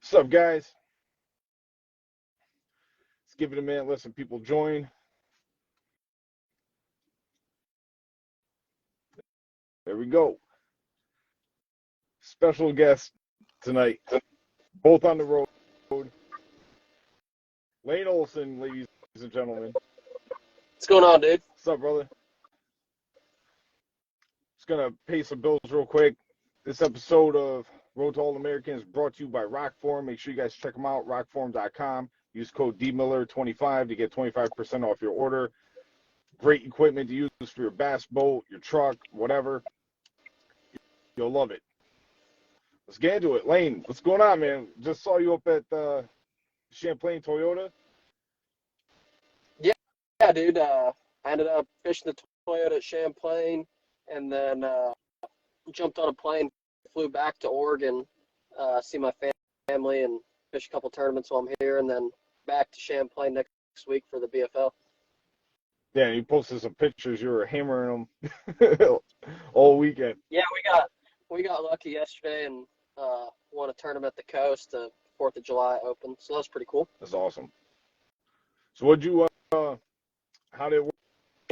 What's up, guys? Let's give it a minute. Let some people join. There we go. Special guest tonight, both on the road. Lane Olson, ladies and gentlemen. What's going on, dude? What's up, brother? Just going to pay some bills real quick. This episode of Road to All Americans is brought to you by ROKFORM. Make sure you guys check them out, rockform.com. Use code DMiller25 to get 25% off your order. Great equipment to use for your bass boat, your truck, whatever. You'll love it. Let's get into it. Lane, what's going on, man? Just saw you up at Champlain Toyota. Yeah, dude. I ended up fishing the Toyota at Champlain, and then jumped on a plane, flew back to Oregon, see my family, and fish a couple tournaments while I'm here, and then back to Champlain next week for the BFL. Yeah, you posted some pictures. You were hammering them all weekend. Yeah, we got lucky yesterday and won a tournament at the coast, the 4th of July Open. So that was pretty cool. That's awesome. So what'd you how did it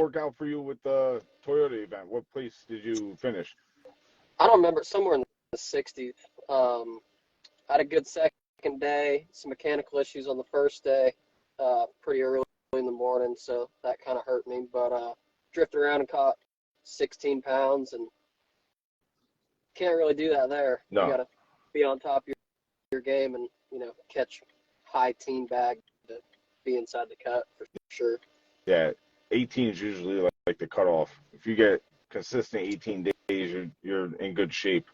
work out for you with the Toyota event? What place did you finish? I don't remember, somewhere in the 60s. I had a good second day, some mechanical issues on the first day, pretty early in the morning, so that kind of hurt me. But drifted around and caught 16 pounds, and can't really do that there. No. You got to be on top of your game and, catch high teen bag to be inside the cut for sure. Yeah, 18 is usually like the cutoff. If you get consistent 18 days, you're in good shape.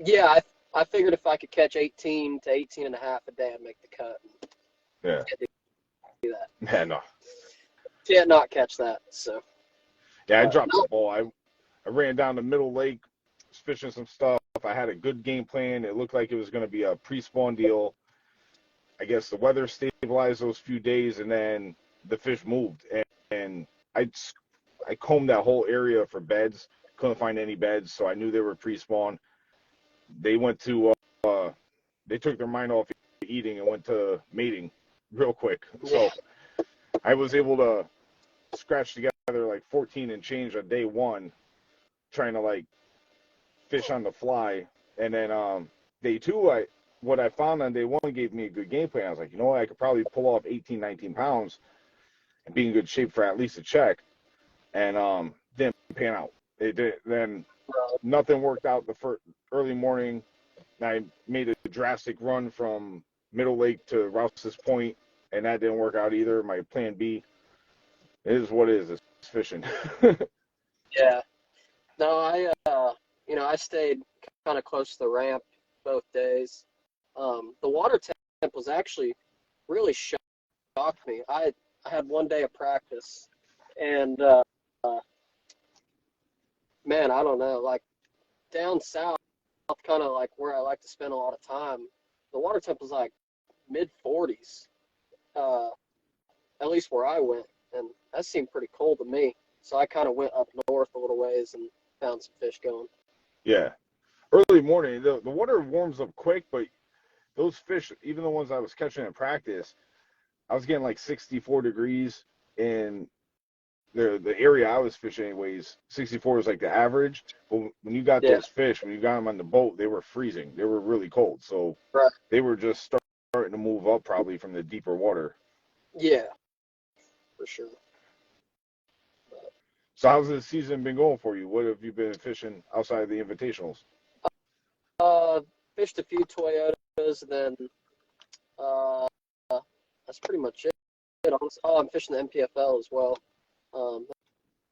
Yeah, I figured if I could catch 18 to 18 and a half a day, I'd make the cut. Yeah. Can't do that. Yeah, no. Can't not catch that. So. Yeah, I dropped the ball. I ran down the middle lake, was fishing some stuff. I had a good game plan. It looked like it was going to be a pre-spawn deal. I guess the weather stabilized those few days, and then the fish moved. And I combed that whole area for beds. Couldn't find any beds, so I knew they were pre-spawn. They went to they took their mind off eating and went to mating real quick. So I was able to scratch together like 14 and change on day one, trying to fish on the fly. And then day two, what I found on day one gave me a good game plan. I was like, you know what, I could probably pull off 18, 19 pounds and be in good shape for at least a check. And didn't pan out. Then nothing worked out the early morning. I made a drastic run from Middle Lake to Rouse's Point, and that didn't work out either. My plan B is what it is. It's fishing. Yeah. No, I stayed kind of close to the ramp both days. The water temp was actually really shocked me. I had one day of practice, and man, I don't know, like down south, kind of like where I like to spend a lot of time, the water temp was like mid-40s, at least where I went, and that seemed pretty cold to me. So I kind of went up north a little ways and found some fish going. Yeah. Early morning, the water warms up quick, but those fish, even the ones I was catching in practice, I was getting like 64 degrees in the area I was fishing anyways. 64 is like the average. But when you got those fish, when you got them on the boat, they were freezing. They were really cold. So they were just starting to move up probably from the deeper water. Yeah, for sure. So how's the season been going for you? What have you been fishing outside of the invitationals? Fished a few Toyotas, then that's pretty much it. Oh, I'm fishing the MPFL as well.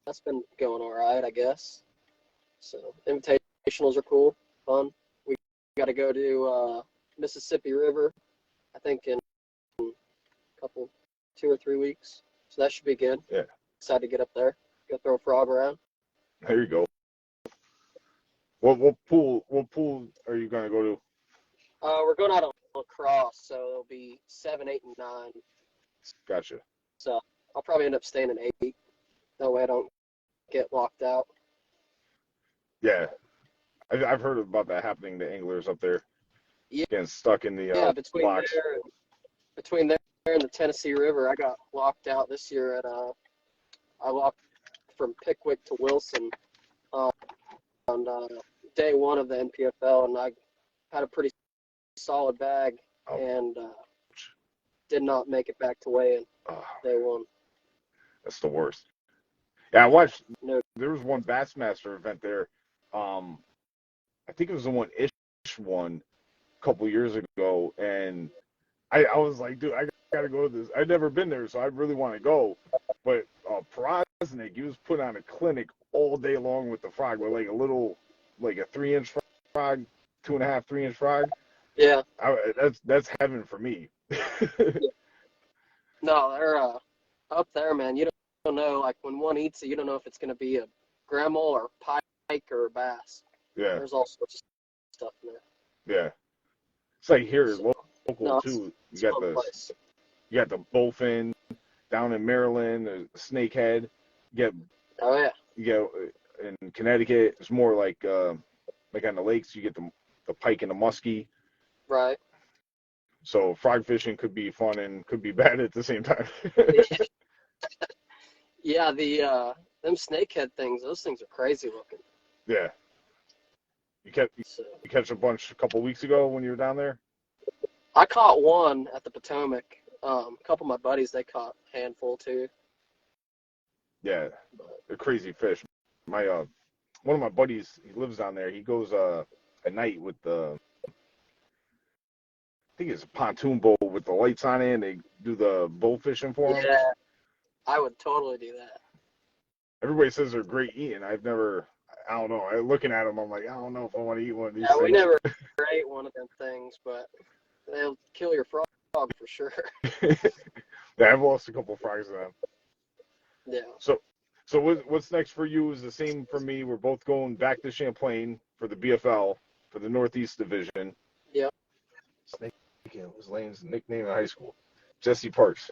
That's been going all right, I guess. So invitationals are cool, fun. We got to go to Mississippi River, I think in a couple, 2 or 3 weeks. So that should be good. Yeah. Excited to get up there. Go throw a frog around. There you go. What pool are you going to go to? We're going out of lacrosse, so it'll be 7, 8, and 9. Gotcha. So I'll probably end up staying in 8. That way I don't get locked out. Yeah. I've heard about that happening to anglers up there. Yeah, getting stuck in the yeah. blocks. Between there and the Tennessee River, I got locked out this year at I walked from Pickwick to Wilson on day one of the NPFL, and I had a pretty solid bag Oh, and did not make it back to weigh-in day one. that's the worst. Yeah, I watched. No, There was one Bassmaster event there. I think it was the one Ish won a couple years ago, and I was like, dude, I gotta go to this. I'd never been there, so I really want to go. But Proznik, he was putting on a clinic all day long with the frog, with like a little, like a 3-inch frog, 2.5, 3-inch frog. yeah. That's heaven for me. No, they're up there, man. You don't know, like when one eats it, you don't know if it's going to be a gremmel or pike or a bass. Yeah, There's all sorts of stuff in there. yeah. It's like here, So, local no, too. it's a fun place. You got the bullfin down in Maryland, the snakehead. Oh yeah. You get in Connecticut. It's more like on the lakes. You get the pike and the muskie. Right. So frog fishing could be fun and could be bad at the same time. Yeah, them snakehead things, those things are crazy looking. Yeah. You catch a bunch a couple weeks ago when you were down there? I caught one at the Potomac. A couple of my buddies, they caught a handful too. Yeah, they're crazy fish. My one of my buddies, he lives down there. He goes at night with I think it's a pontoon boat with the lights on it, and they do the bow fishing for him. Yeah, I would totally do that. Everybody says they're great eating. I don't know. Looking at them, I'm like, I don't know if I want to eat one of these Yeah, we things. never ate one of them things, but they'll kill your frog for sure. Yeah, I've lost a couple frogs of them. Yeah. So what's next for you is the same for me. We're both going back to Champlain for the BFL for the Northeast Division. Yep. Snake was Lane's nickname in high school. Jesse Parks.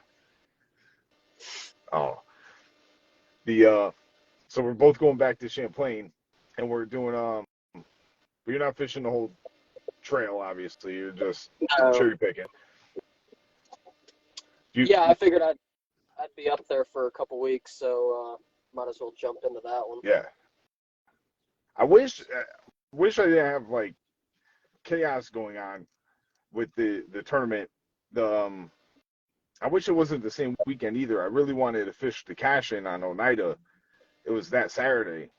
Oh. So we're both going back to Champlain, and we're doing but you're not fishing the whole trail, obviously. You're just cherry picking. Yeah, I figured I'd be up there for a couple weeks, so might as well jump into that one. Yeah. I wish I didn't have like chaos going on with the tournament. I wish it wasn't the same weekend either. I really wanted to fish the cash in on Oneida. It was that Saturday,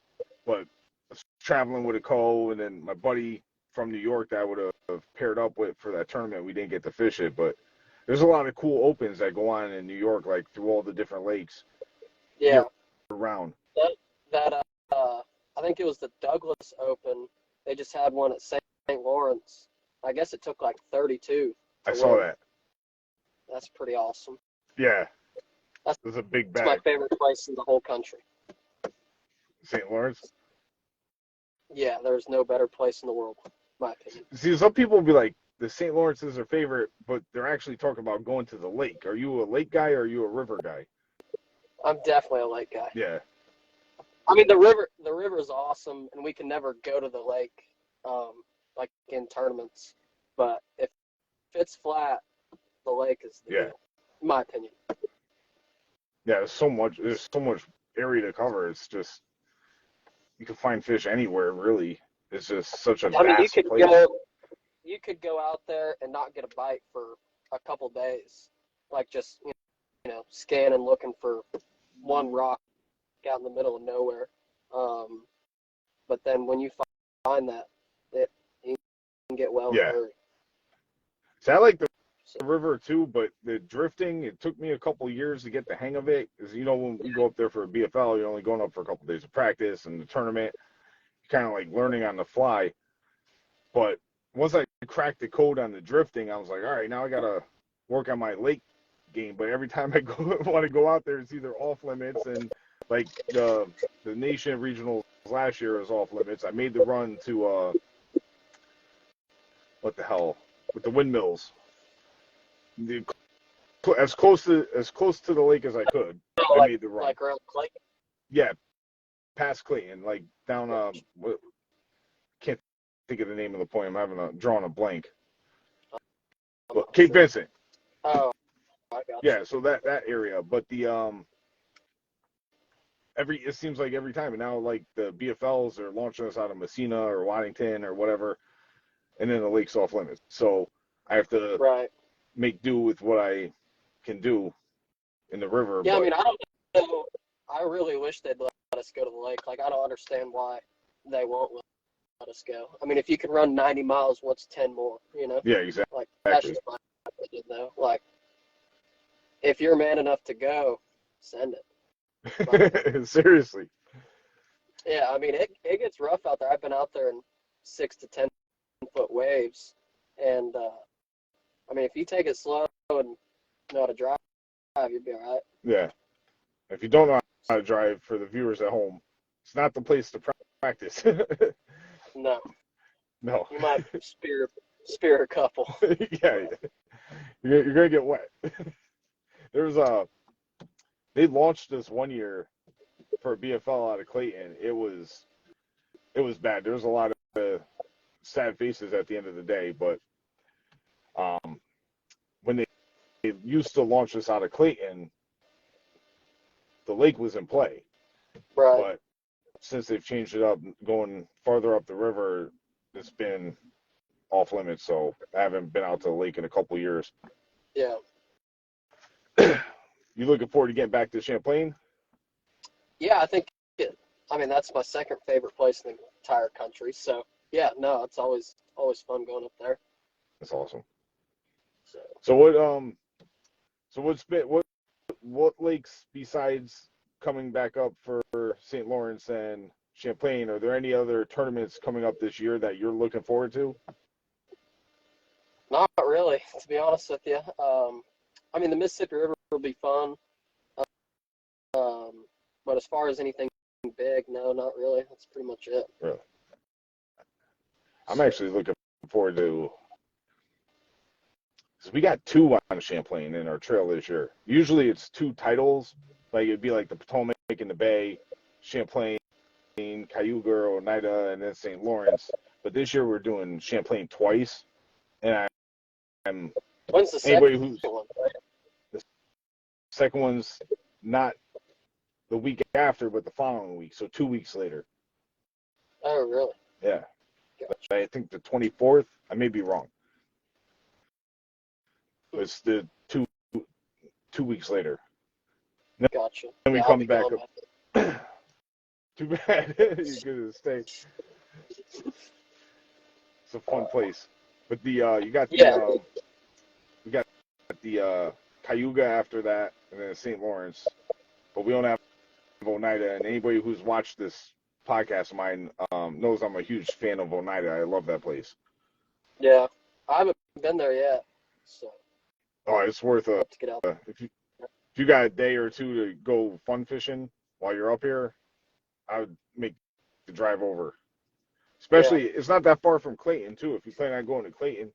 but I was traveling with a co, and then my buddy from New York that I would have paired up with for that tournament. We didn't get to fish it, but there's a lot of cool opens that go on in New York, like through all the different lakes. Yeah. Around. I think it was the Douglas Open. They just had one at St. Lawrence. I guess it took like 32. I saw that. That's pretty awesome. Yeah. It was a big bag. It's my favorite place in the whole country. St. Lawrence? Yeah, there's no better place in the world, in my opinion. See, some people will be like, the St. Lawrence is their favorite, but they're actually talking about going to the lake. Are you a lake guy or are you a river guy? I'm definitely a lake guy. Yeah. I mean, the river is awesome, and we can never go to the lake, like in tournaments. But if it's flat, the lake is the deal, in my opinion. Yeah, there's so much area to cover. It's just, you can find fish anywhere, really. It's just such a vast place. You could go out there and not get a bite for a couple days, like just scanning, looking for one rock out in the middle of nowhere. But then when you find that, you can get well in a hurry. So I like the river too, but the drifting, it took me a couple years to get the hang of it. Because when we go up there for a BFL, you're only going up for a couple days of practice, and the tournament, you're kind of like learning on the fly. But once I cracked the code on the drifting, I was like, all right, now I gotta work on my lake game. But every time I want to go out there, it's either off limits, and like the nation regionals last year was off limits. I made the run to what the hell with the windmills, as close to the lake as I could. I made the run. Like around Clayton? Yeah, past Clayton, like down can't think of the name of the point. I'm drawing a blank. Well, Cape Vincent. Oh, I got you. Yeah, so that area, but the it seems like every time, and now like the BFLs are launching us out of Messina or Waddington or whatever, and then the lake's off limits. So I have to Right. make do with what I can do in the river. Yeah, I But mean, I don't know. I really wish they'd let us go to the lake. Like, I don't understand why they won't let us go. I mean, if you can run 90 miles, what's 10 more, you know? yeah, exactly. Like, that's just my opinion, though. Like, if you're man enough to go, send it. Seriously. Yeah, I mean, it gets rough out there. I've been out there in 6 to 10 foot waves. And, I mean, if you take it slow and know how to drive, you'll be all right. Yeah. If you don't know how to drive, for the viewers at home, it's not the place to practice. No. No. You might spear a couple. Yeah. You're going to get wet. They launched this one year for a BFL out of Clayton. It was bad. There was a lot of sad faces at the end of the day, but when they used to launch this out of Clayton, the lake was in play. Right. But since they've changed it up, going farther up the river, it's been off limits. So I haven't been out to the lake in a couple years. Yeah. You looking forward to getting back to Champlain? Yeah, I mean, that's my second favorite place in the entire country. So, yeah, no, it's always fun going up there. That's awesome. So, What lakes besides coming back up for St. Lawrence and Champlain, are there any other tournaments coming up this year that you're looking forward to? not really, to be honest with you. I mean, the Mississippi River will be fun. But as far as anything big, no, not really. That's pretty much it. Really? I'm actually looking forward to, because we got two on Champlain in our trail this year. Usually it's two titles, like it'd be like the Potomac and the Bay, Champlain, Cayuga, Oneida, and then St. Lawrence. But this year we're doing Champlain twice, and I'm When's the anybody second who's one? the second one's not the week after, but the following week, so 2 weeks later. Oh, really? Yeah, Gotcha. I think the 24th. I may be wrong. It's the two weeks later. Gotcha. Then we Yeah, I'll come be back going up. Too bad. You're gonna stay. It's a fun place. But we got the Cayuga after that, and then St. Lawrence. But we don't have Oneida. And anybody who's watched this podcast of mine knows I'm a huge fan of Oneida. I love that place. Yeah, I haven't been there yet, so Oh, it's worth I'll have to get out. if you got a day or two to go fun fishing while you're up here, I would make the drive over. Especially, it's not that far from Clayton too. If you plan on going to Clayton,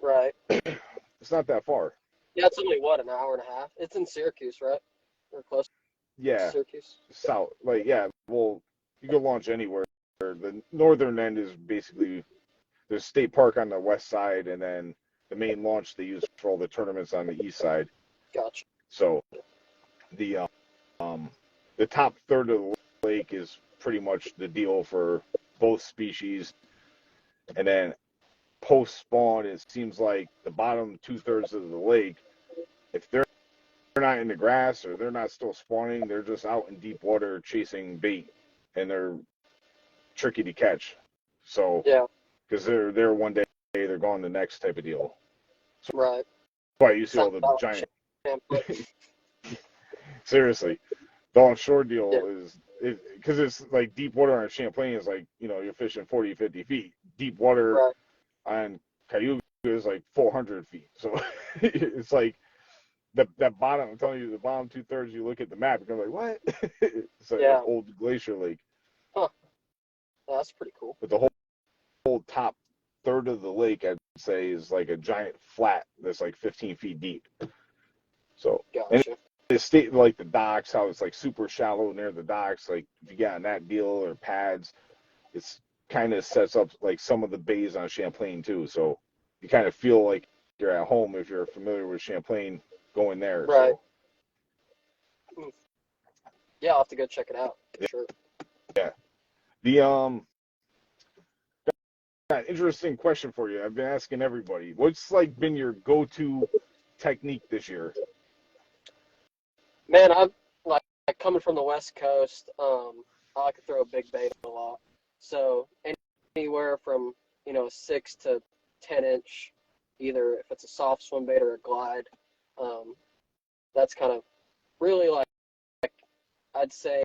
Right. it's not that far. Yeah, it's only what, an hour and a half? It's in Syracuse, right? Or close to Yeah, Syracuse. south. Like, yeah, well, you can launch anywhere. The northern end is basically there's State Park on the west side, and then the main launch they use for all the tournaments on the east side. Gotcha. So the top third of the lake is pretty much the deal for both species, and then post spawn, it seems like the bottom 2/3 of the lake, if they're not in the grass or they're not still spawning, they're just out in deep water chasing bait, and they're tricky to catch. So, Yeah, because they're there one day, they're gone the next type of deal. So, right. but you see all Sounds the about giant. Champlain. Seriously, the offshore deal Yeah. is because it's like deep water on Champlain is like, you're fishing 40, 50 feet. Deep water Right. on Cayuga is like 400 feet. So it's like that bottom, I'm telling you, the bottom 2/3, you look at the map, you're like, what? It's like Yeah. an old glacier lake. Huh. Oh, that's pretty cool. But the whole top third of the lake, I'd say, is like a giant flat that's like 15 feet deep. So, and Gotcha. it's state like the docks, how it's like super shallow near the docks. Like if you got on that deal or pads, it's kind of sets up like some of the bays on Champlain too. So you kind of feel like you're at home if you're familiar with Champlain going there. Right. So. Yeah, I'll have to go check it out. For sure. Yeah. Got an interesting question for you. I've been asking everybody. What's like been your go-to technique this year? Man, I'm like coming from the West Coast. I like to throw a big bait a lot. So anywhere from a 6 to 10 inch, either if it's a soft swim bait or a glide. That's kind of really like I'd say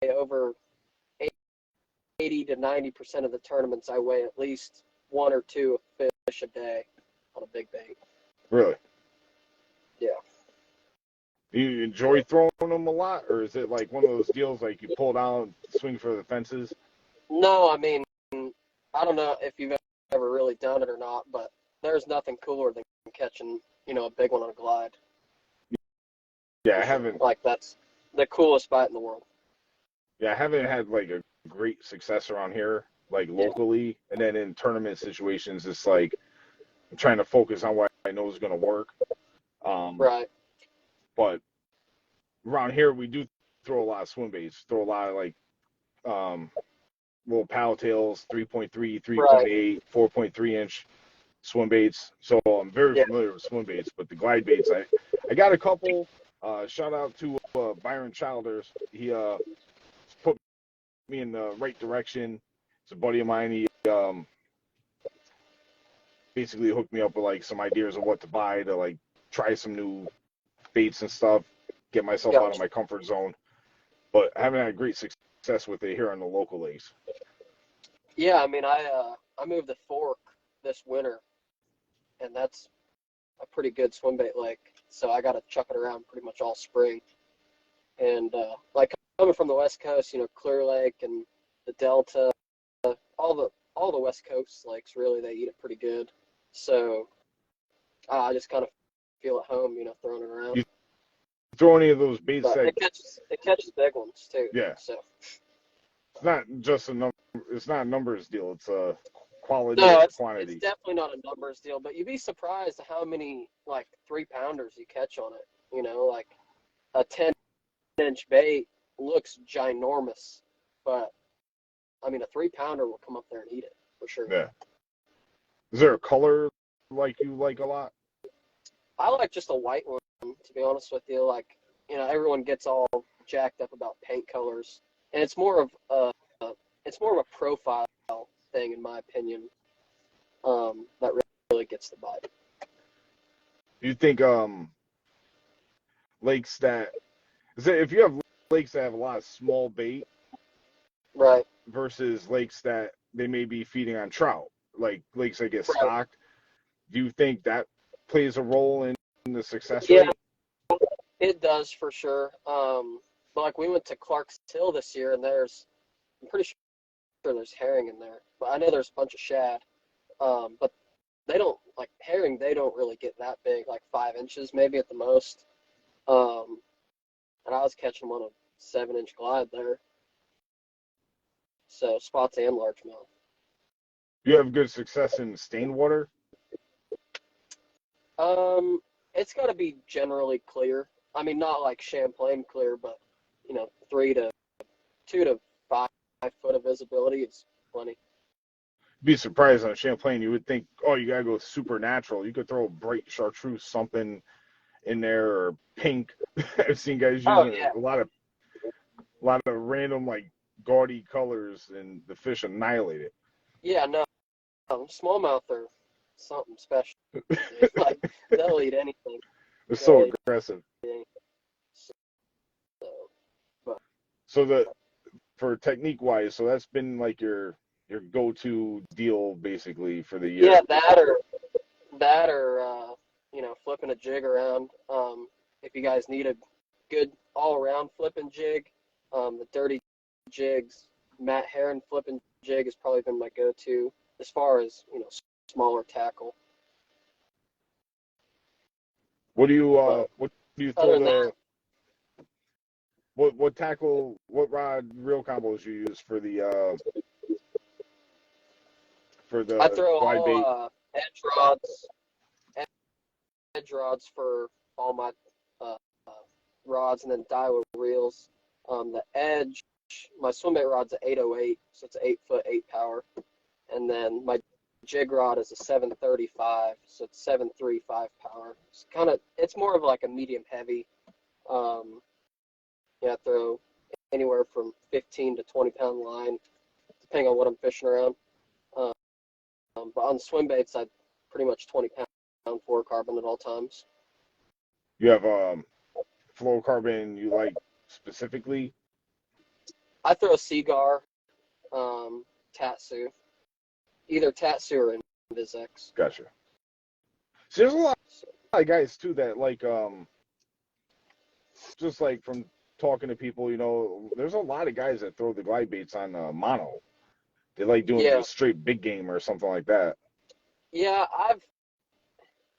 over 80 to 90% of the tournaments I weigh at least 1 or 2 fish a day on a big bait. Really? Yeah. Do you enjoy throwing them a lot, or is it like one of those deals like you pull down, swing for the fences? No, I mean, I don't know if you've ever really done it or not, but there's nothing cooler than catching, a big one on a glide. Yeah, I haven't. Like, that's the coolest bite in the world. Yeah, I haven't had like a great success around here, like locally, and then in tournament situations, it's like I'm trying to focus on what I know is going to work. Right. But around here, we do throw a lot of swim baits, throw a lot of like little paddle tails, 3.3, 3.8, 4.3 inch swim baits. So I'm very familiar with swim baits, but the glide baits, I got a couple. Shout out to Byron Childers. He put me in the right direction. It's a buddy of mine. He basically hooked me up with like some ideas of what to buy to like try some new baits and stuff, get myself out of my comfort zone. But I haven't had great success with it here on the local lakes. Yeah, I mean, I moved the Fork this winter, and that's a pretty good swim bait lake. So I got to chuck it around pretty much all spring. And like coming from the West Coast, Clear Lake and the Delta, all the West Coast lakes really they eat it pretty good. So I just kind of feel at home, throwing it around. You throw any of those baits But that it catches big ones too. Yeah. So it's not just a number. It's not a numbers deal. It's a quality quantity. It's definitely not a numbers deal. But you'd be surprised at how many like 3-pounders you catch on it. Like a 10-inch bait looks ginormous, but I mean a 3-pounder will come up there and eat it for sure. Yeah. Is there a color like you like a lot? I like just a white one, to be honest with you. Like, everyone gets all jacked up about paint colors, and it's more of a profile thing, in my opinion. That really gets the bite. You think lakes if you have lakes that have a lot of small bait, right, versus lakes that they may be feeding on trout, like lakes that get stocked, do you think that plays a role in the success rate? Yeah, it does for sure. But like we went to Clark's Hill this year, and I'm pretty sure there's herring in there, but I know there's a bunch of shad. But they don't like herring. They don't really get that big, like 5 inches maybe at the most. And I was catching them on a 7-inch glide there. So spots and largemouth. You have good success in stained water? It's got to be generally clear. I mean, not like Champlain clear, but 2 to 5 foot of visibility is plenty. Be surprised on Champlain. You would think, oh, you gotta go supernatural. You could throw a bright chartreuse something in there or pink. I've seen guys using a lot of random like gaudy colors, and the fish annihilate it. Yeah, no, smallmouth are something special. Like they'll eat anything. They're so aggressive. So for technique wise, so that's been like your go-to deal basically for the year. Yeah, that or flipping a jig around. If you guys need a good all-around flipping jig, the dirty jigs, Matt Heron flipping jig has probably been my go-to as far as smaller tackle. What do you throw what tackle, what rod reel combos you use for the I throw glide bait? all edge rods, edge rods for all my rods, and then Daiwa reels. The edge, my swim bait rod's an 808, so it's 8 foot 8 power, and then my jig rod is a 735, so it's 735 power. It's more of like a medium heavy. I throw anywhere from 15 to 20 pound line, depending on what I'm fishing around. But on swim baits, I pretty much 20 pound fluorocarbon at all times. You have fluorocarbon you like specifically? I throw Seagar, Tatsu, either Tatsu or InvisX. Gotcha. So there's a lot of guys too that like just like from talking to people, there's a lot of guys that throw the glide baits on mono. They like doing the straight big game or something like that. Yeah,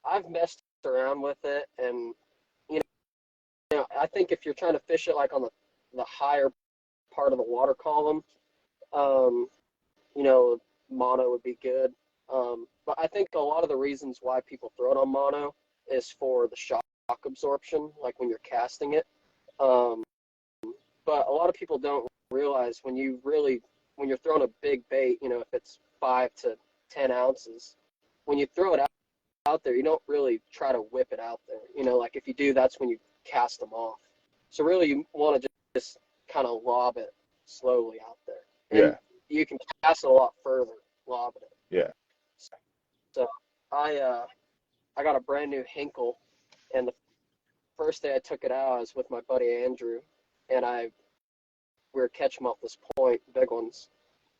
I've messed around with it, and I think if you're trying to fish it like on the higher part of the water column, mono would be good. But I think a lot of the reasons why people throw it on mono is for the shock absorption, like when you're casting it. But a lot of people don't realize when you're throwing a big bait, if it's 5 to 10 ounces, when you throw it out there, you don't really try to whip it out there. Like if you do, that's when you cast them off. So really you want to just kind of lob it slowly out there. And you can cast it a lot further lobbing it. Yeah. So I got a brand new Hinkle, and the first day I took it out, I was with my buddy Andrew, and we were catching them off this point, big ones,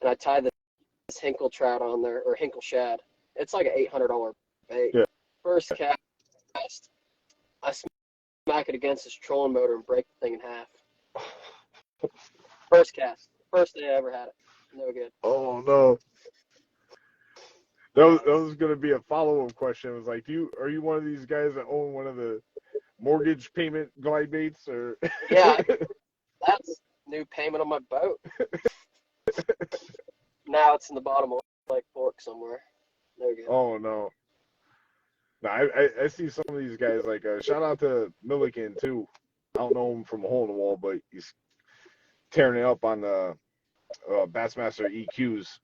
and I tied this Hinkle trout on there, or Hinkle shad. It's like an $800 bait. Yeah. First cast, I smack it against this trolling motor and break the thing in half. First cast. First day I ever had it. No good. Oh, no. That was going to be a follow-up question. It was like, are you one of these guys that own one of the mortgage payment glide baits? Or Yeah, that's new payment on my boat. Now it's in the bottom of Lake Fork somewhere. No good. Oh, no. No, I see some of these guys, like, shout out to Milliken, too. I don't know him from a hole in the wall, but he's tearing it up on the Bassmaster EQs.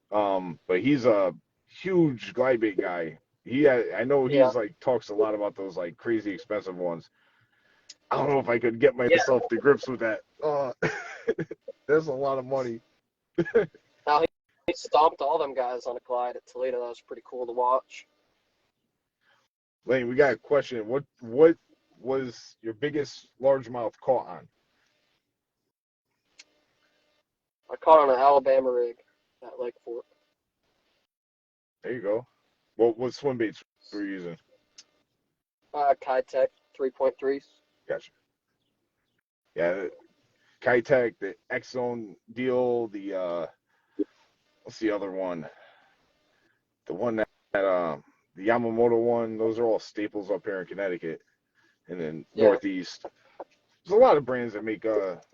But he's a huge glide bait guy. I know he's like talks a lot about those like crazy expensive ones. I don't know if I could get myself to grips with that. That's a lot of money. Now he stomped all them guys on a glide at Toledo. That was pretty cool to watch. Lane, we got a question. What was your biggest largemouth caught on? I caught on an Alabama rig at Lake Fork. There you go. What swim baits were you using? Kitech 3.3s. Gotcha. Yeah, Kitech, the X-Zone deal, what's the other one? The one that the Yamamoto one, those are all staples up here in Connecticut. And then Northeast. There's a lot of brands that make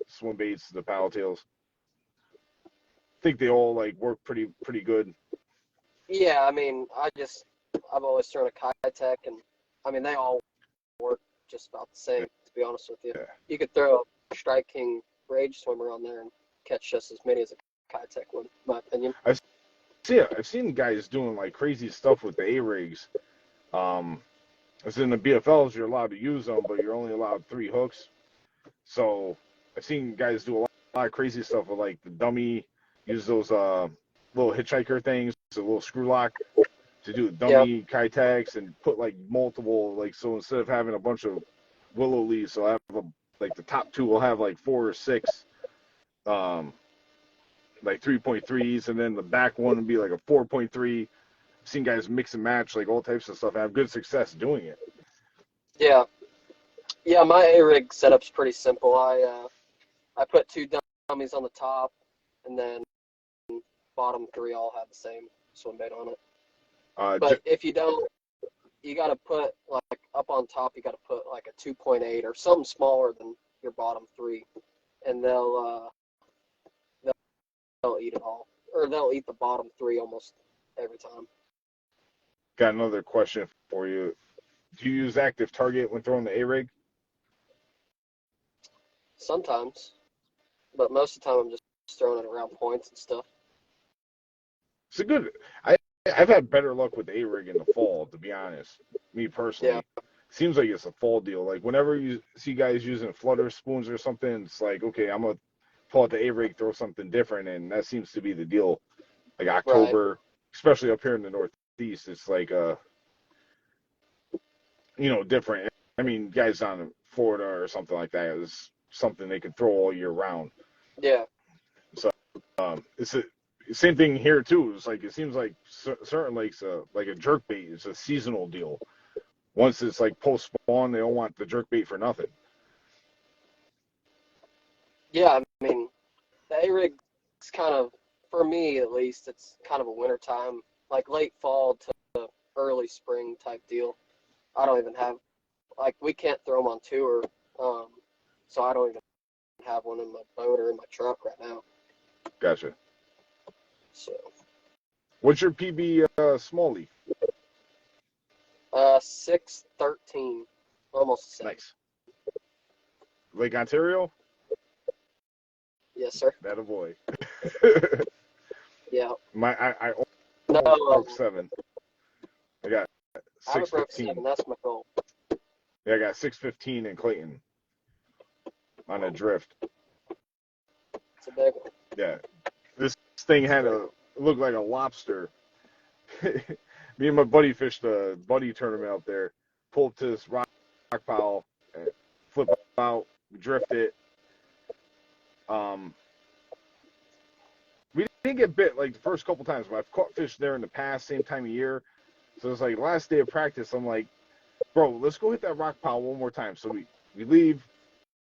swim baits, the paddle tails. I think they all like work pretty good. Yeah, I mean, I've always thrown a Kitech, and I mean they all work just about the same. To be honest with you, you could throw a Strike King Rage Swimmer on there and catch just as many as a Kitech would, in my opinion. I've seen guys doing like crazy stuff with the A-rigs. As in the BFLs, you're allowed to use them, but you're only allowed 3 hooks. So I've seen guys do a lot of crazy stuff with like the dummy, use those little hitchhiker things, a little screw lock to do dummy Kitechs, and put like multiple, like, so instead of having a bunch of willow leaves, so I have like the top 2 will have like 4 or 6 like 3.3s, and then the back one would be like a 4.3. I've seen guys mix and match like all types of stuff and have good success doing it. Yeah, my A-rig setup's pretty simple. I put 2 dummies on the top, and then bottom 3 all have the same swim bait on it. But if you don't, you got to put, like, up on top, you got to put like a 2.8 or something smaller than your bottom 3, and they'll eat it all, or they'll eat the bottom 3 almost every time. Got another question for you. Do you use active target when throwing the A-rig? Sometimes, but most of the time I'm just throwing it around points and stuff. It's a good. I've had better luck with the A-rig in the fall, to be honest. Me personally, seems like it's a fall deal. Like whenever you see guys using flutter spoons or something, it's like, okay, I'm gonna pull out the A-rig, throw something different, and that seems to be the deal. Like October, especially up here in the Northeast, it's like different. I mean, guys on Florida or something like that is something they could throw all year round. Yeah. So it's the same thing here too. It's like it seems like certain lakes, like a jerk bait, is a seasonal deal. Once it's like post spawn, they don't want the jerk bait for nothing. Yeah, I mean, the A-rig's kind of, for me at least, it's kind of a wintertime, like late fall to early spring type deal. I don't even have, like, we can't throw them on tour, so I don't even have one in my boat or in my truck right now. Gotcha. So. What's your PB small leaf? 613, almost the same. Nice. Lake Ontario? Yes, sir. That a boy. Yeah. I No, broke 7. I got I haven't broke 615. 7. That's my goal. Yeah, I got 615 in Clayton on a drift. It's a big one. Yeah, this thing had it looked like a lobster. Me and my buddy fished a buddy tournament out there. Pull up to this rock pile, flip out, drift it. We didn't get bit like the first couple times, but I've caught fish there in the past, same time of year. So it's like last day of practice. I'm like, bro, let's go hit that rock pile one more time. So we leave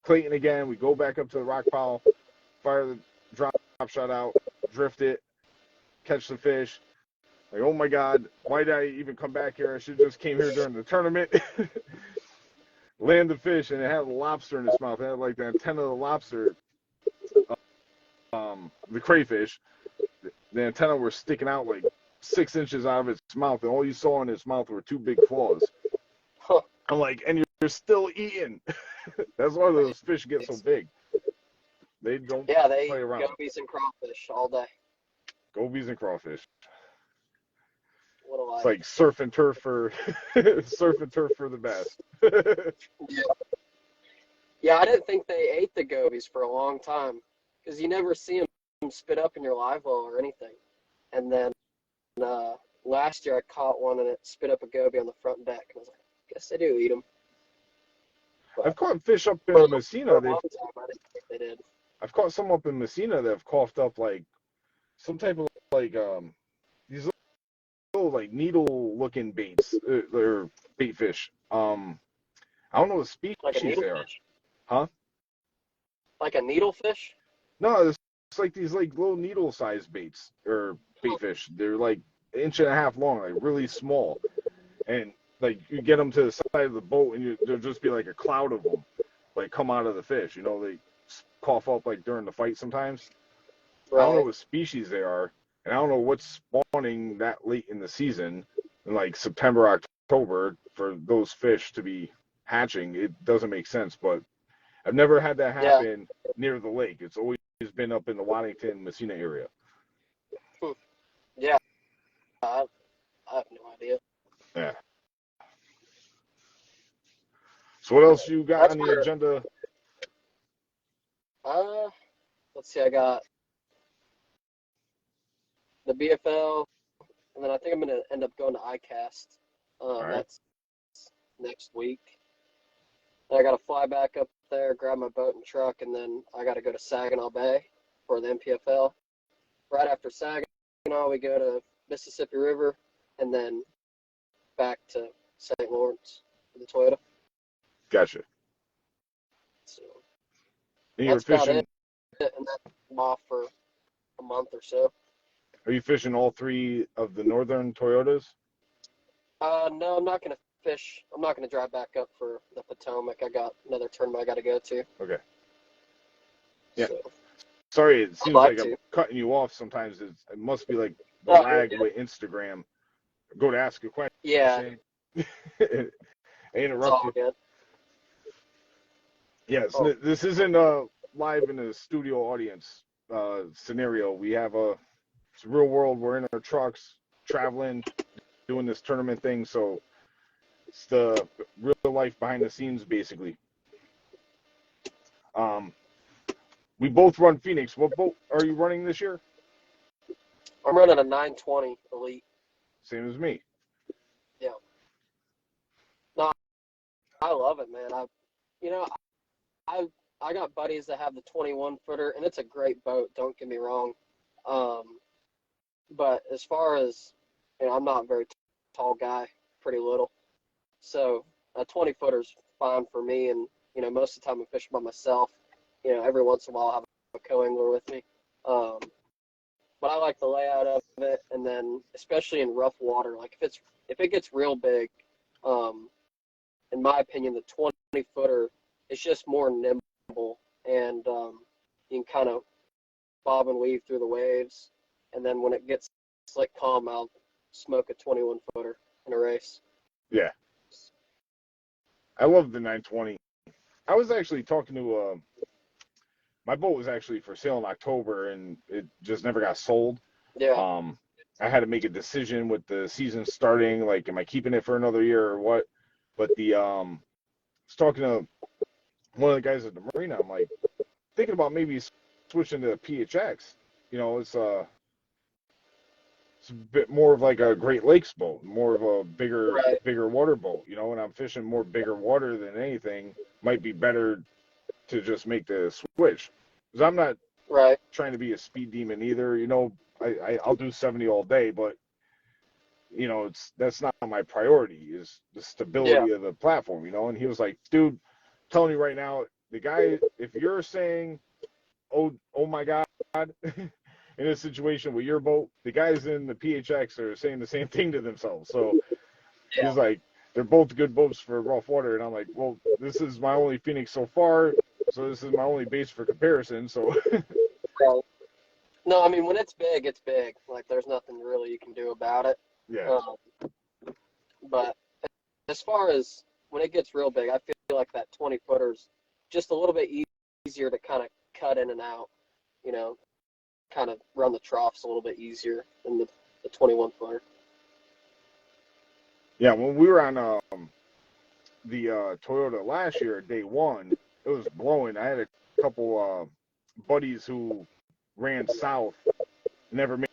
Clayton again. We go back up to the rock pile, fire the drop shot out, drift it, catch the fish. Like, oh my God, why did I even come back here? I should have just came here during the tournament. Land the fish, and it had a lobster in its mouth. It had like the antenna of the lobster, the crayfish. The antenna were sticking out like 6 inches out of its mouth, and all you saw in its mouth were 2 big claws. Huh. I'm like, and you're still eating. That's why those fish get so big. They don't they play eat around. gobies and crawfish all day. Gobies and crawfish. What do I? It's like surf and turf for the best. Yeah, I didn't think they ate the gobies for a long time because you never see them spit up in your live well or anything. And then last year I caught one and it spit up a goby on the front deck. And I was like, I guess they do eat them. But I've caught fish up in Messina. I didn't think they did. I've caught some up in Messina that have coughed up like some type of like these little like needle looking baits or bait fish. I don't know what species Like a they are. needlefish? Huh? Like a needlefish? No, it's like these like little needle sized baits or bait fish. They're like 1.5 inches long, like really small. And like you get them to the side of the boat and there'll just be like a cloud of them like come out of the fish. You know, they cough up like during the fight sometimes. Right. I don't know what species they are, and I don't know what's spawning that late in the season, in like September, October, for those fish to be hatching. It doesn't make sense, but I've never had that happen near the lake. It's always been up in the Waddington, Messina area. Yeah, I have no idea. Yeah. So what else you got on the agenda? Let's see, I got the BFL, and then I think I'm going to end up going to ICAST. Right. That's next week. And I got to fly back up there, grab my boat and truck, and then I got to go to Saginaw Bay for the MPFL. Right after Saginaw, we go to Mississippi River, and then back to St. Lawrence for the Toyota. Gotcha. So And you're that's about fishing. it, and then I'm off for a month or so. Are you fishing all 3 of the northern Toyotas? No, I'm not going to fish. I'm not going to drive back up for the Potomac. I got another tournament I got to go to. Okay. Yeah. So, Sorry, it seems like like to. I'm cutting you off sometimes. It must be like the lag with Instagram. Go to ask a question. Yeah. I It's interrupt all you. good. Yes, Oh, this isn't live in a studio audience scenario. We have it's real world. We're in our trucks, traveling, doing this tournament thing. So it's the real life behind the scenes, basically. We both run Phoenix. What boat are you running this year? I'm running a 920 Elite. Same as me. Yeah. No, I love it, man. You know, I I got buddies that have the 21 footer, and it's a great boat. Don't get me wrong. But as far as, I'm not a very tall guy, pretty little. So a 20 footer's fine for me. And, most of the time I'm fishing by myself. Every once in a while I have a co-angler with me. But I like the layout of it. And then especially in rough water, like if it gets real big, in my opinion, the 20 footer is just more nimble, and you can kind of bob and weave through the waves. And then when it gets slick calm, I'll smoke a 21 footer in a race. Yeah, I love the 920. I was actually talking to my boat was actually for sale in October, and it just never got sold. Yeah. I had to make a decision with the season starting, like, am I keeping it for another year or what? But I was talking to one of the guys at the marina. I'm like, thinking about maybe switching to PHX. It's a bit more of like a Great Lakes boat, more of a Right. bigger water boat, and I'm fishing more bigger water than anything. Might be better to just make the switch, because I'm not Right. trying to be a speed demon either. I'll do 70 all day, but that's not my priority. Is the Yeah. stability of the platform, And he was like, dude, I'm telling you right now, the guy, if you're saying, oh my God, in a situation with your boat, the guys in the PHX are saying the same thing to themselves. So Yeah. he's like, they're both good boats for rough water. And I'm like, well, this is my only Phoenix so far, so this is my only base for comparison. So Right. No, I mean, when it's big, it's big. Like, there's nothing really you can do about it. yeah, But as far as when it gets real big, I feel like that 20 footer's just a little bit easier to kind of cut in and out, you know, kind of run the troughs a little bit easier than the 21 footer. yeah. When we were on the Toyota last year, day one, it was blowing. I had a couple buddies who ran south, never made it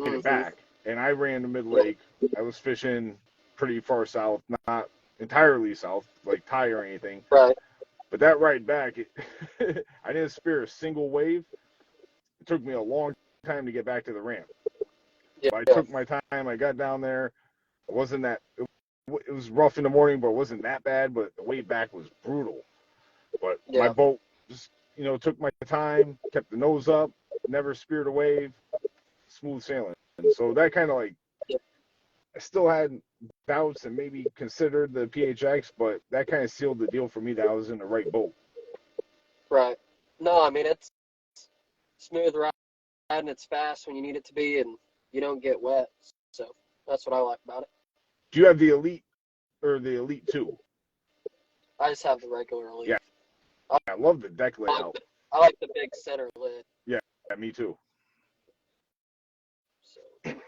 Mm-hmm. back, and I ran the mid lake. I was fishing pretty far south, not entirely south, like Thai or anything. Right. But that ride back, I didn't spear a single wave. It took me a long time to get back to the ramp. Yeah. But I took my time. I got down there. It wasn't that. It was rough in the morning, but it wasn't that bad. But the way back was brutal. But my Yeah. boat just, took my time, kept the nose up, never speared a wave, smooth sailing. And so that kind of like, Yeah. I still had doubts and maybe considered the PHX, but that kind of sealed the deal for me that I was in the right boat. Right. No, I mean, it's smooth ride and it's fast when you need it to be, and you don't get wet. So that's what I like about it. Do you have the Elite or the Elite 2? I just have the regular Elite. Yeah, I love the deck layout. I like the big center lid. Yeah, me too. So.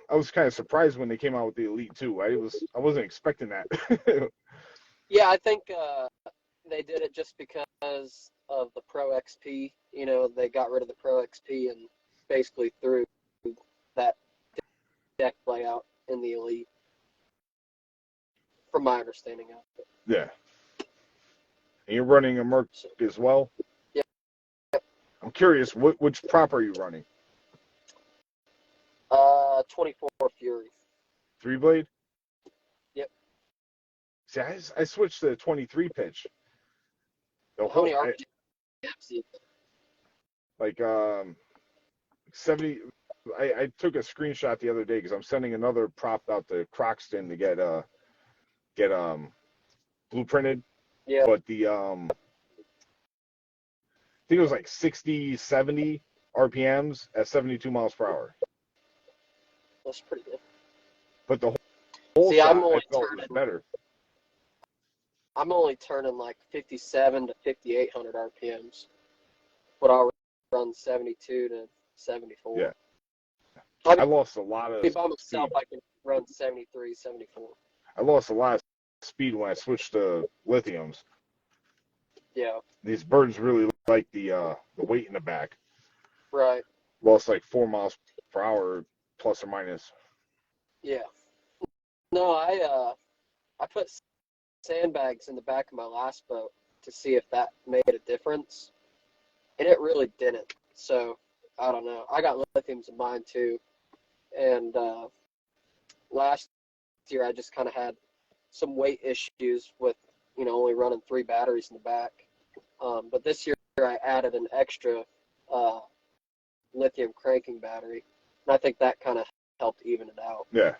I was kind of surprised when they came out with the Elite 2. I wasn't expecting that. Yeah, I think they did it just because of the Pro XP. They got rid of the Pro XP and basically threw that deck layout in the Elite, from my understanding of it. Yeah. And you're running a Merc as well? Yeah. I'm curious, which prop are you running? 24 Fury. 3-blade? Yep. See, I switched to the 23 pitch. How many RPMs? Like 70. I took a screenshot the other day because I'm sending another prop out to Croxton to get blueprinted. Yeah. But I think it was like 60, 70 RPMs at 72 miles per hour. That's pretty good. But the whole See, shot I'm I only felt was turning. better. I'm only turning like 57 to 5,800 RPMs, but I'll run 72 to 74. Yeah. I I lost a lot of by myself, speed. I can run 73, 74. I lost a lot of speed when I switched to lithiums. Yeah, These birds really like the weight in the back. right. Lost like 4 miles per hour, plus or minus. Yeah. No, I put sandbags in the back of my last boat to see if that made a difference, and it really didn't. So I don't know. I got lithiums in mine too, and last year I just kind of had some weight issues with only running 3 batteries in the back. But this year I added an extra uh, lithium cranking battery, and I think that kind of helped even it out. Yeah.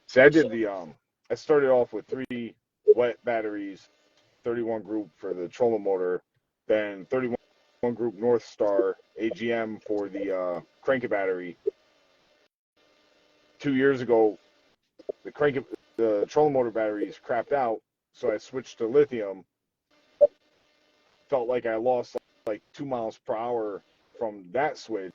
See, I did So, I started off with 3 wet batteries, 31 group for the trolling motor, then 31 group North Star AGM for the cranking battery. 2 years ago, the trolling motor batteries crapped out, so I switched to lithium. Felt like I lost like 2 miles per hour from that switch,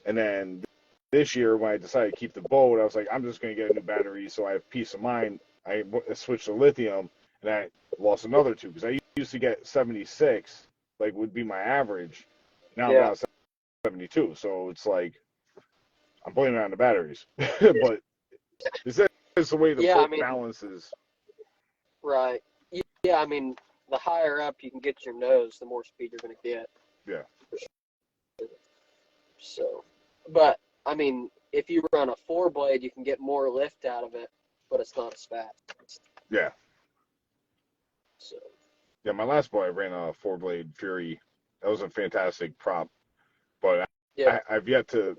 and then this year when I decided to keep the boat, I was like, I'm just going to get a new battery so I have peace of mind. I switched to lithium, and I lost another 2 because I used to get 76, like would be my average. Now I'm yeah, down to 72, so it's like I'm blaming it on the batteries. But this is the way the yeah. I boat mean, balances. right. Yeah, I mean, the higher up you can get your nose, the more speed you're going to get. Yeah, So, but I mean, if you run a 4-blade, you can get more lift out of it, but it's not as fast. yeah, So, yeah. My last boat I ran a 4-blade Fury. That was a fantastic prop, but yeah, I've yet to.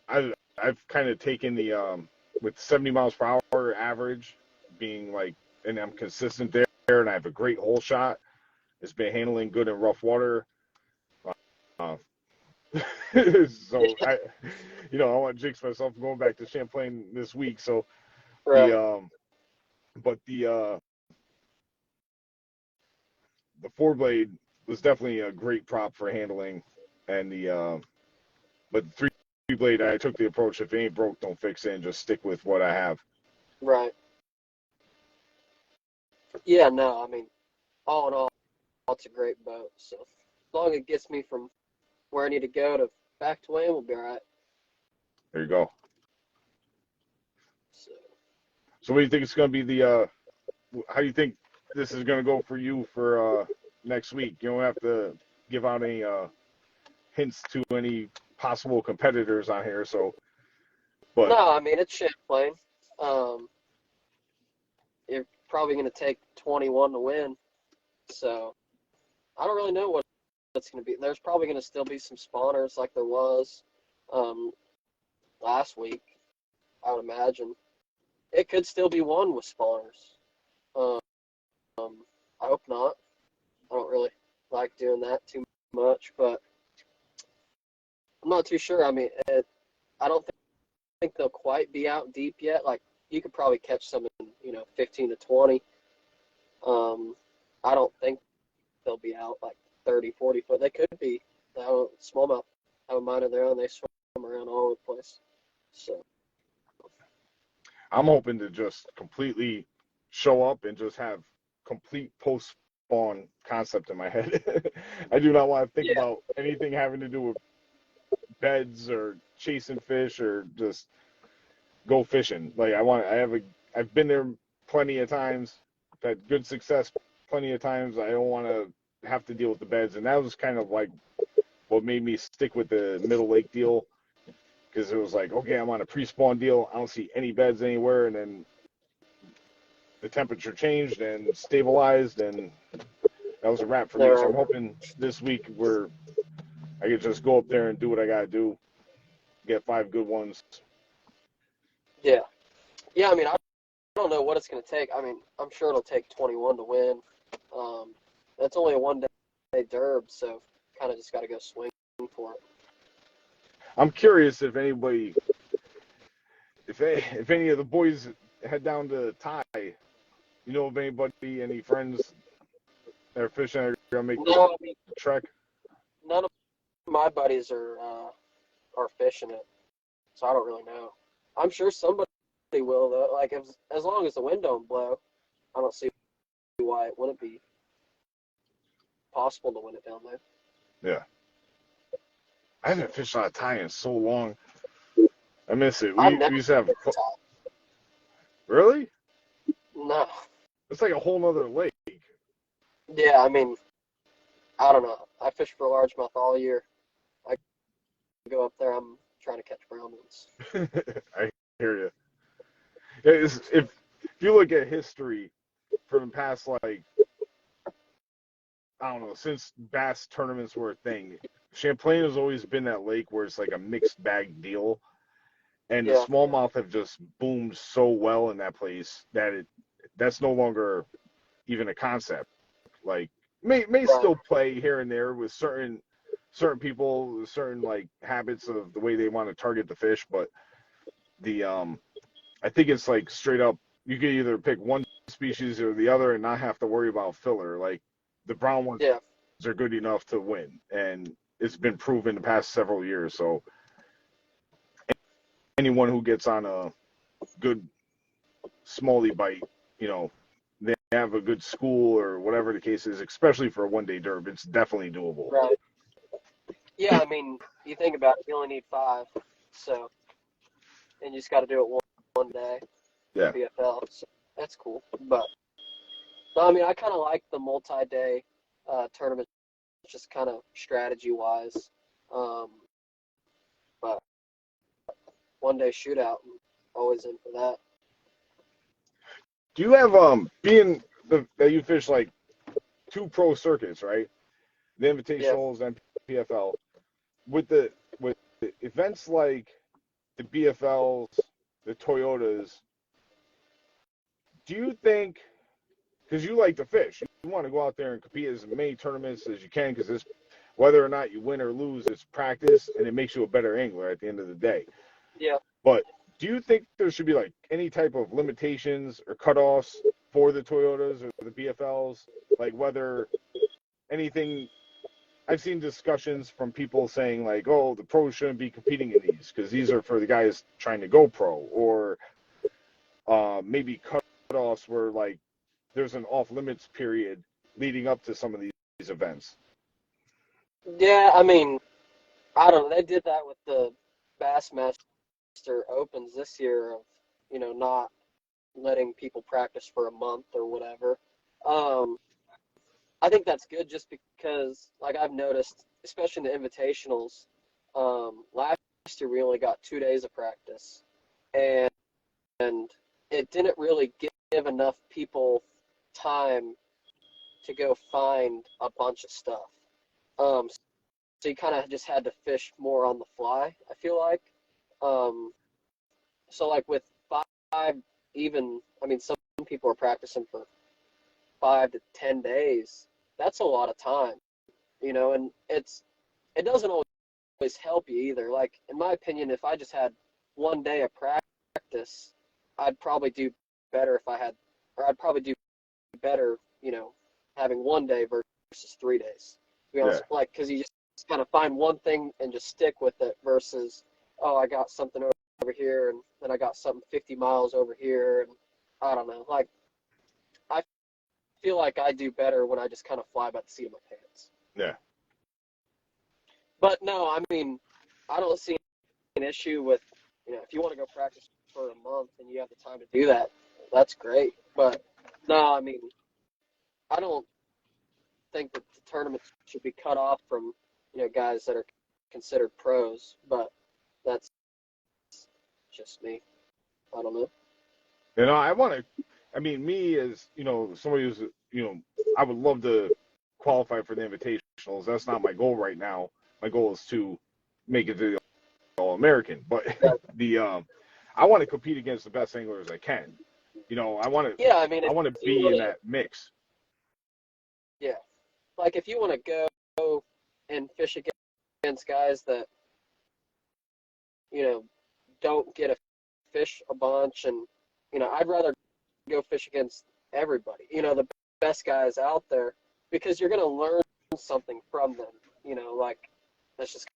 I've kind of taken the with 70 miles per hour average being like, and I'm consistent there, and I have a great hole shot. It's been handling good in rough water. Uh, so I want to jinx myself going back to Champlain this week. So the right. but the 4-blade was definitely a great prop for handling, and but the 3-blade I took the approach, if it ain't broke, don't fix it, and just stick with what I have. Right. Yeah, no, I mean, all in all, it's a great boat. So, as long as it gets me from where I need to go to back to Wayne, we'll be all right. There you go. So, So what do you think it's going to be how do you think this is going to go for you for next week? You don't have to give out any hints to any possible competitors on here. So, but no, I mean, it's Champlain. Um, you're probably going to take 21 to win. So, I don't really know what it's going to be. There's probably going to still be some spawners like there was um, last week, I would imagine. It could still be won with spawners. Um, I hope not. I don't really like doing that too much, but I'm not too sure. I mean, I don't think they'll quite be out deep yet. Like, you could probably catch some in, 15 to 20. I don't think they'll be out like 30, 40 foot. They could be. Smallmouth have a mind of their own. They swim around all over the place. So, I'm hoping to just completely show up and just have complete post spawn concept in my head. I do not want to think yeah, about anything having to do with beds or chasing fish or just go fishing. Like I've been there plenty of times, had good success plenty of times. I don't want to have to deal with the beds, and that was kind of like what made me stick with the Middle Lake deal, because it was like, okay, I'm on a pre-spawn deal. I don't see any beds anywhere, and then the temperature changed and stabilized, and that was a wrap for me. So they're I'm hoping this week I could just go up there and do what I gotta do, get 5 good ones. yeah, yeah. I mean, I don't know what it's going to take. I mean, I'm sure it'll take 21 to win. That's only a 1-day derb, so kind of just got to go swing for it. I'm curious if anybody, if any of the boys head down to Thai, You know of anybody, any friends that are fishing that are gonna make the No, I mean, trek? none of my buddies are fishing it, so I don't really know. I'm sure somebody will though. Like as long as the wind don't blow, I don't see why it wouldn't be possible to win it down there. Yeah. I haven't fished on a tie in so long. I miss it. I've We never used to have. been to top. Really? No. It's like a whole nother lake. Yeah, I mean, I don't know. I fish for largemouth all year. I go up there. I'm trying to catch brown ones. I hear you. If you look at history from the past, like, I don't know, since bass tournaments were a thing, Champlain has always been that lake where it's like a mixed bag deal, and the Yeah. smallmouth have just boomed so well in that place that that's no longer even a concept. Like, may Right. still play here and there with certain people with certain like habits of the way they want to target the fish, but the I think it's like straight up you can either pick one species or the other and not have to worry about filler. Like the brown ones Yeah. are good enough to win, and it's been proven the past several years. So anyone who gets on a good smallie bite, you know, they have a good school or whatever the case is, especially for a 1 day derb, it's definitely doable. Right. Yeah, I mean, you think about it, you only need 5, so and you just got to do it one day for Yeah. BFL. So that's cool. But no, I mean, I kind of like the multi-day tournament, just kind of strategy-wise. But 1 day shootout, I'm always in for that. Do you have being that you fish like 2 pro circuits, right? The Yeah. Invitationals and PFL. With the events like the BFLs, the Toyotas, do you think, because you like to fish, you want to go out there and compete as many tournaments as you can, because it's whether or not you win or lose, it's practice and it makes you a better angler at the end of the day. Yeah. But do you think there should be like any type of limitations or cutoffs for the Toyotas or the BFLs? Like whether anything, I've seen discussions from people saying like, oh, the pros shouldn't be competing in these because these are for the guys trying to go pro, or maybe cutoffs where like there's an off limits period leading up to some of these events. Yeah, I mean, I don't know. They did that with the Bassmaster Opens this year of, not letting people practice for a month or whatever. I think that's good just because, like I've noticed, especially in the invitationals, last year we only got 2 days of practice, and it didn't really give enough people time to go find a bunch of stuff. So you kind of just had to fish more on the fly, I feel like. So like with 5, even, I mean, some people are practicing for 5 to 10 days. That's a lot of time, and it doesn't always help you either. Like, in my opinion, if I just had 1 day of practice, I'd probably do better I'd probably do better, having 1 day versus 3 days. To be honest, like, because you just kind of find one thing and just stick with it versus, oh, I got something over here and then I got something 50 miles over here, and I don't know. Like, I feel like I do better when I just kind of fly by the seat of my pants. Yeah. But no, I mean, I don't see an issue with, if you want to go practice for a month and you have the time to do that, that's great. But no, I mean, I don't think that the tournament should be cut off from, guys that are considered pros, but that's just me. I don't know. I mean, me as, somebody who's, I would love to qualify for the Invitationals. That's not my goal right now. My goal is to make it to the All-American. But I want to compete against the best anglers I can. I want to. Yeah, I mean, I want to be in that mix. Yeah, like if you want to go and fish against guys that don't get a fish a bunch, and I'd rather go fish against everybody, the best guys out there, because you're going to learn something from them, like that's just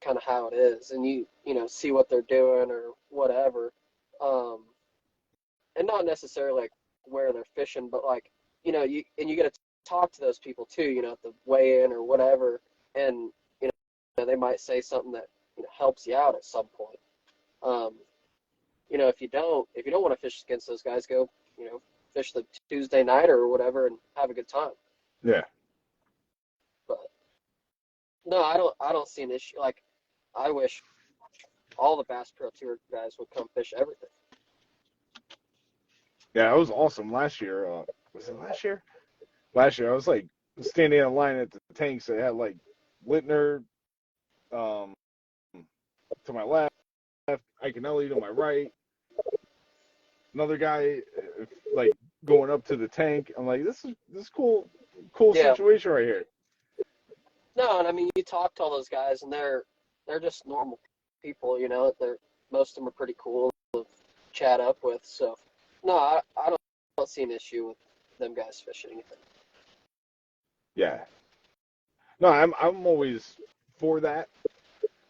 kind of how it is. And see what they're doing or whatever. And not necessarily like where they're fishing, but like, you get to talk to those people too, at the weigh-in or whatever. And, they might say something that, helps you out at some point. If you don't want to fish against those guys, go, fish the Tuesday night or whatever and have a good time. Yeah. But no, I don't see an issue. Like, I wish all the Bass Pro Tour guys would come fish everything. Yeah, it was awesome last year. Was it last year? Last year, I was like standing in line at the tanks that had like Littner to my left, Iconelli to my right, another guy like going up to the tank. I'm like, this is cool situation right here. No, and I mean, you talk to all those guys, and they're just normal people, most of them are pretty cool to chat up with. So, no, I don't see an issue with them guys fishing anything. Yeah. No, I'm always for that,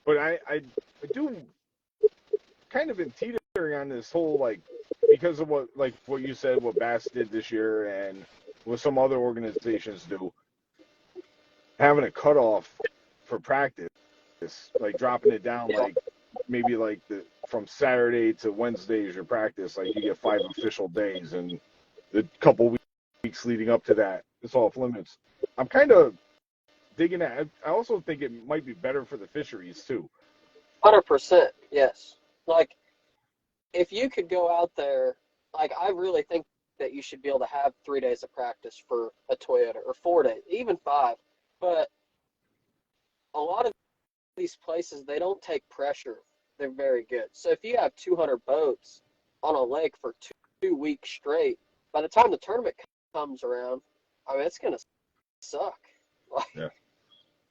but I do kind of been teetering on this whole, like, because of what you said, what Bass did this year and what some other organizations do, having a cutoff for practice, like dropping it down, like maybe like from Saturday to Wednesday is your practice, like you get 5 official days, and the couple weeks leading up to that, it's off limits. I'm kind of digging at. I also think it might be better for the fisheries too. 100%, yes. Like, if you could go out there, like, I really think that you should be able to have 3 days of practice for a Toyota, or 4 days, even 5. But a lot of these places, they don't take pressure. They're very good. So if you have 200 boats on a lake for 2 weeks straight, by the time the tournament comes around, I mean, it's going to suck. Like, yeah.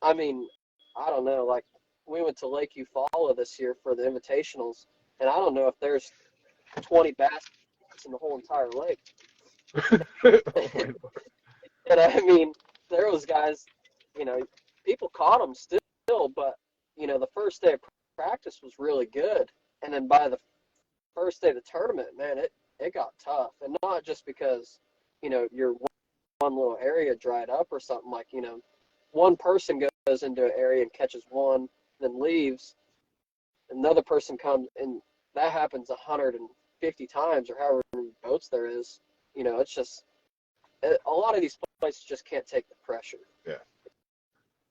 I mean, I don't know. Like, we went to Lake Eufaula this year for the Invitationals, and I don't know if there's 20 bass in the whole entire lake. And I mean, there was guys, people caught them still, but, the first day of practice was really good. And then by the first day of the tournament, man, it got tough. And not just because, your one little area dried up or something, like, one person goes into an area and catches one, then leaves. Another person comes, and that happens 150 times or however many boats there is. It's just, a lot of these places just can't take the pressure. Yeah.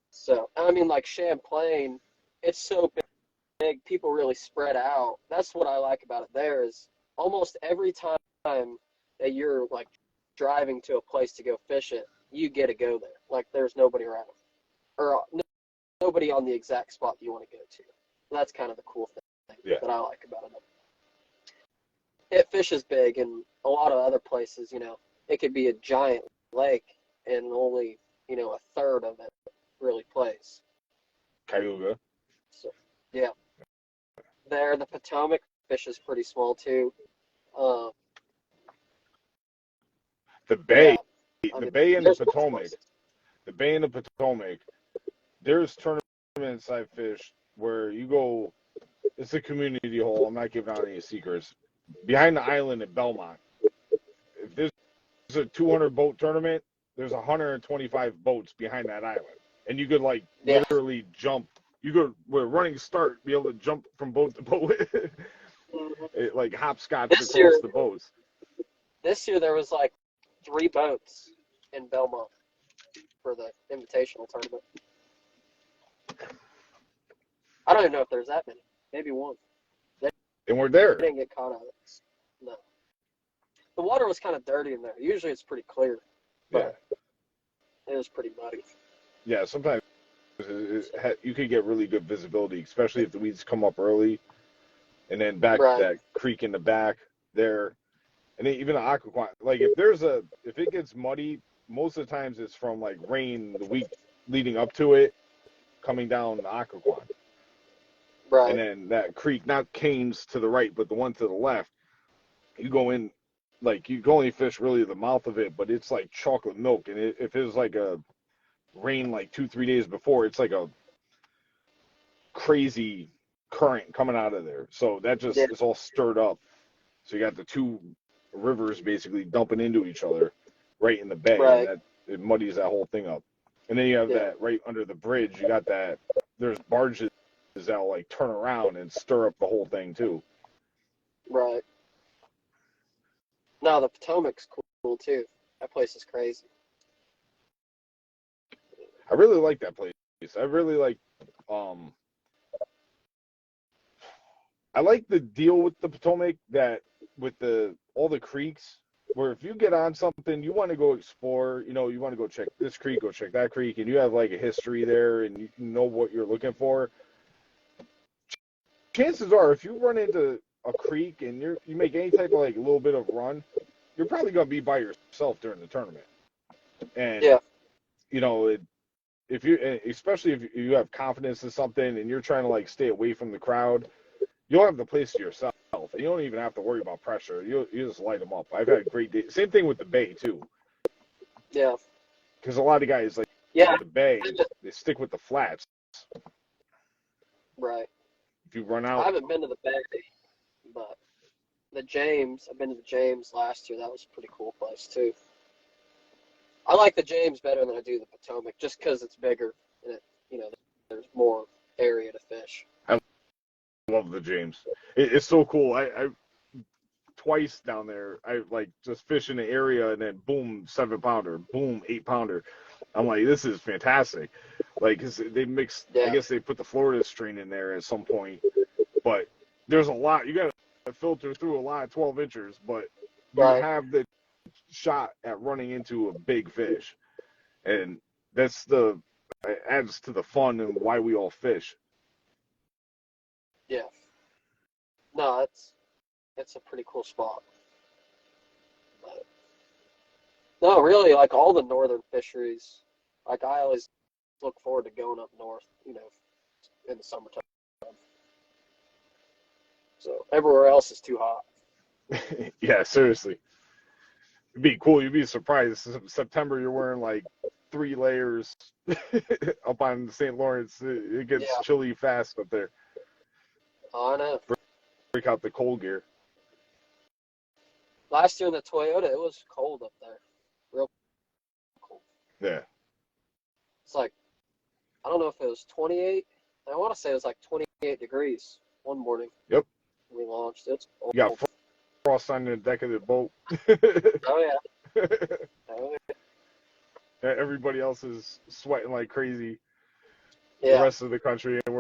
So, I mean, like Champlain, it's so big, people really spread out. That's what I like about it there, is almost every time that you're, like, driving to a place to go fish it, you get to go there. Like, there's nobody around. Or nobody on the exact spot you want to go to. That's kind of the cool thing that I like about it. It fishes big, and a lot of other places, it could be a giant lake, and only, a third of it really plays. Cayuga. So, yeah. There, the Potomac fish is pretty small, too. The Bay, yeah. the Bay and the Potomac. The Bay and the Potomac, there's tournaments I fished where you go, it's a community hole. I'm not giving out any secrets. Behind the island at Belmont, if there's a 200 boat tournament, there's 125 boats behind that island. And you could, like, literally jump. You could, with a running start, be able to jump from boat to boat. It, like, hopscotch across the boats. This year there was, like, 3 boats in Belmont for the Invitational tournament. I don't even know if there's that many. Maybe 1. And we're there. Didn't get caught on it. No. The water was kind of dirty in there. Usually it's pretty clear. But it was pretty muddy. Yeah, sometimes you could get really good visibility, especially if the weeds come up early. And then back to that creek in the back there. And then even the Occoquan. Like, if it gets muddy, most of the times it's from, like, rain the week leading up to it coming down the Occoquan. Right. And then that creek, not Canes to the right, but the one to the left, you go in like you can only fish really the mouth of it, but it's like chocolate milk. And if it was like a rain like 2-3 days before, it's like a crazy current coming out of there. So that Yeah. just is all stirred up. So you got the two rivers basically dumping into each other right in the bay, Right. and that it muddies that whole thing up. And then you have that right under the bridge. You got that. There's barges that'll like turn around and stir up the whole thing too. Right. No, the Potomac's cool too. That place is crazy. I really like that place. I really like. I like the deal with the Potomac that with all the creeks, where if you get on something, you want to go explore, you want to go check this creek, go check that creek, and you have like a history there and you know what you're looking for. Chances are, if you run into a creek and you make any type of like a little bit of run, you're probably gonna be by yourself during the tournament. And Yeah. If you, especially if you have confidence in something and you're trying to like stay away from the crowd, you'll have the place to yourself. You don't even have to worry about pressure. You just light them up. I've had great days. Same thing with the bay too. Yeah. Because a lot of guys like Yeah. with the bay, they stick with the flats. Right. If you run I out, haven't been to the Bay, but I've been to the James last year. That was a pretty cool place too. I like the James better than I do the Potomac, just because it's bigger and there's more area to fish. I love the James. It's so cool. I twice down there, I like just fish in the area and then boom, 7-pounder, boom, 8-pounder. I'm like, this is fantastic. Like, 'cause they mix, I guess they put the Florida strain in there at some point, but there's a lot. You got to filter through a lot of 12 inchers, but you have the shot at running into a big fish. And that's it adds to the fun and why we all fish. Yeah. No, it's a pretty cool spot. But, no, really, like all the northern fisheries, like I always look forward to going up north, in the summertime. So everywhere else is too hot. Yeah, seriously. It'd be cool. You'd be surprised. September, you're wearing like 3 layers up on the St. Lawrence. It gets chilly fast up there. Oh, I know. Break out the cold gear. Last year in the Toyota, it was cold up there. Real cold. Yeah. It's like, I don't know if it was 28. I want to say it was like 28 degrees one morning. Yep. We launched. It's cold. You got frost on the deck of the boat. Oh, yeah. Oh, yeah. Everybody else is sweating like crazy. Yeah. The rest of the country, and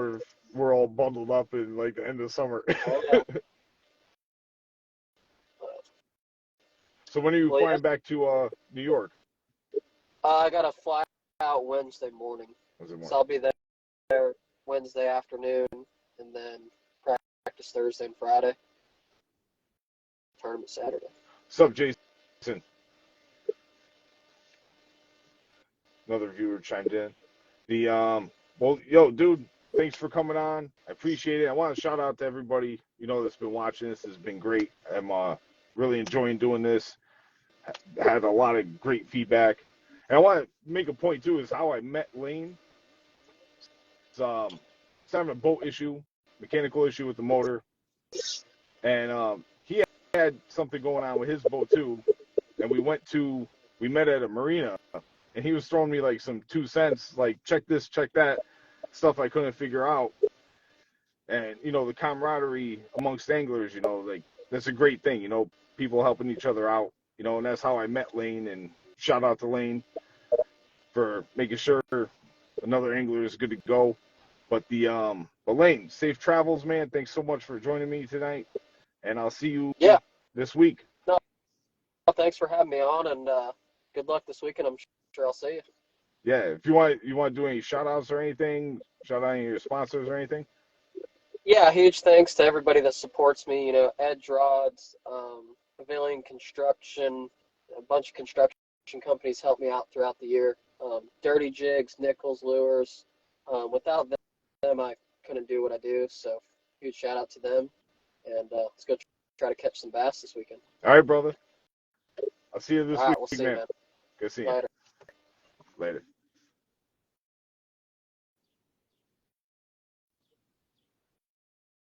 we're all bundled up in like the end of summer. Oh, yeah. So when are you flying back to New York? I got to fly out Wednesday morning. So I'll be there Wednesday afternoon, and then practice Thursday and Friday. Tournament Saturday. What's up, Jason? Another viewer chimed in. Well, yo, dude, thanks for coming on. I appreciate it. I want to shout out to everybody, that's been watching this. It's been great. I'm really enjoying doing this. Had a lot of great feedback. And I want to make a point, too, is how I met Lane. It's having a boat issue, mechanical issue with the motor. And he had something going on with his boat, too. And we met at a marina. And he was throwing me like some 2 cents, like check this, check that, stuff I couldn't figure out. And, the camaraderie amongst anglers, like that's a great thing, people helping each other out, and that's how I met Lane. And shout out to Lane for making sure another angler is good to go. But but Lane, safe travels, man. Thanks so much for joining me tonight. And I'll see you this week. No, thanks for having me on, and good luck this weekend. I'm sure I'll see you. Yeah, if you want to do any shout outs or anything, shout out any of your sponsors or anything. Yeah, huge thanks to everybody that supports me. Edge Rods, Pavilion Construction, a bunch of construction companies help me out throughout the year. Dirty Jigs, Nichols Lures. Without them, I couldn't do what I do. So huge shout out to them. And let's go try to catch some bass this weekend. All right, brother. I'll see you this All right, week, we'll see, man. man. Good seeing you. Later. Later.